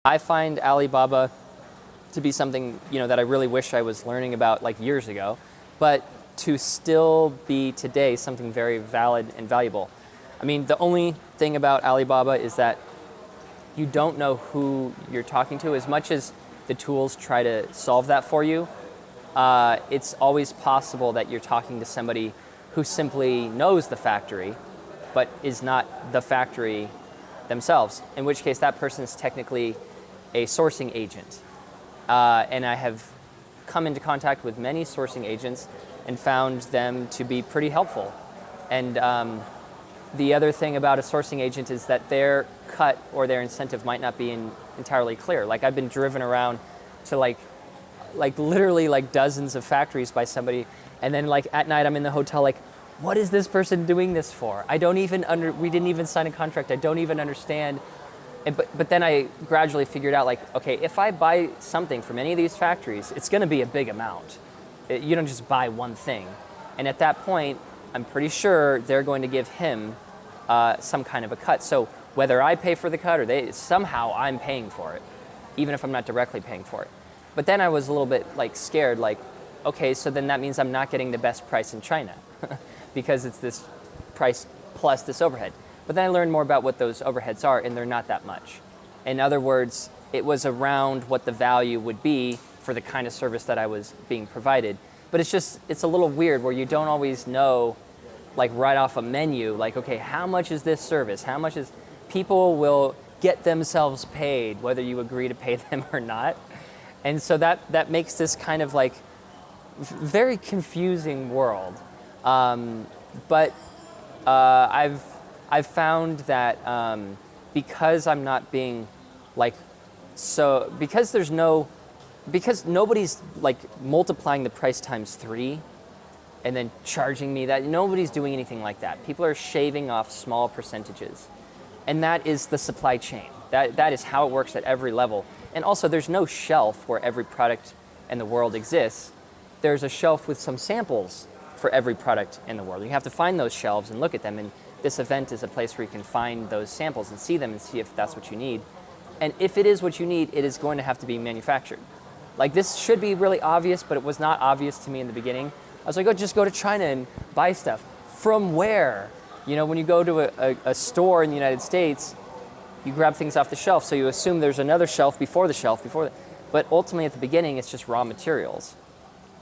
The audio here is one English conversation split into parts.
I find Alibaba to be something, that I really wish I was learning about like years ago, but to still be today something very valid and valuable. I mean, the only thing about Alibaba is that you don't know who you're talking to. As much as the tools try to solve that for you, it's always possible that you're talking to somebody who simply knows the factory, but is not the factory themselves, in which case that person is technically a sourcing agent. And I have come into contact with many sourcing agents and found them to be pretty helpful. And the other thing about a sourcing agent is that their cut or their incentive might not be entirely clear. Like, I've been driven around to like literally like dozens of factories by somebody, and then like at night I'm in the hotel like, what is this person doing this for? I don't even we didn't even sign a contract. I don't even understand. But then I gradually figured out, like, okay, if I buy something from any of these factories, it's going to be a big amount. You don't just buy one thing. And at that point, I'm pretty sure they're going to give him some kind of a cut. So whether I pay for the cut or somehow I'm paying for it, even if I'm not directly paying for it. But then I was a little bit like scared, like, okay, so then that means I'm not getting the best price in China because it's this price plus this overhead. But then I learned more about what those overheads are, and they're not that much. In other words, it was around what the value would be for the kind of service that I was being provided. But it's a little weird where you don't always know, like right off a menu, like, okay, how much is this service? How much is, people will get themselves paid, whether you agree to pay them or not. And so that makes this kind of like very confusing world. But I've found that because I'm not being like, so because nobody's like multiplying the price times 3 and then charging me that, nobody's doing anything like that. People are shaving off small percentages. And that is the supply chain. That is how it works at every level. And also, there's no shelf where every product in the world exists. There's a shelf with some samples for every product in the world. You have to find those shelves and look at them, and this event is a place where you can find those samples and see them and see if that's what you need. And if it is what you need, it is going to have to be manufactured. Like, this should be really obvious, but it was not obvious to me in the beginning. I was like, oh, just go to China and buy stuff. From where? When you go to a store in the United States, you grab things off the shelf, so you assume there's another shelf before the shelf but ultimately at the beginning it's just raw materials.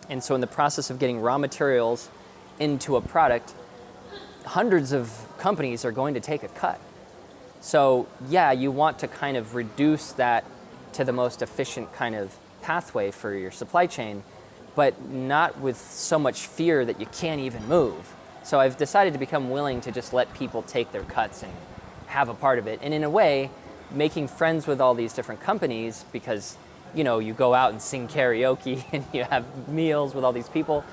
And so in the process of getting raw materials into a product, hundreds of companies are going to take a cut. So yeah, you want to kind of reduce that to the most efficient kind of pathway for your supply chain, but not with so much fear that you can't even move. So I've decided to become willing to just let people take their cuts and have a part of it. And in a way, making friends with all these different companies, because you go out and sing karaoke and you have meals with all these people,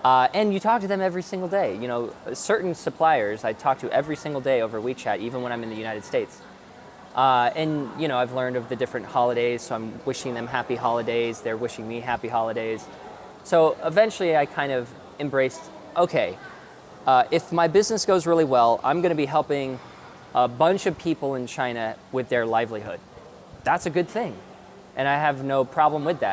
and you talk to them every single day. Certain suppliers I talk to every single day over WeChat, even when I'm in the United States. And I've learned of the different holidays, so I'm wishing them happy holidays. They're wishing me happy holidays. So eventually I kind of embraced, okay, if my business goes really well, I'm going to be helping a bunch of people in China with their livelihood. That's a good thing. And I have no problem with that.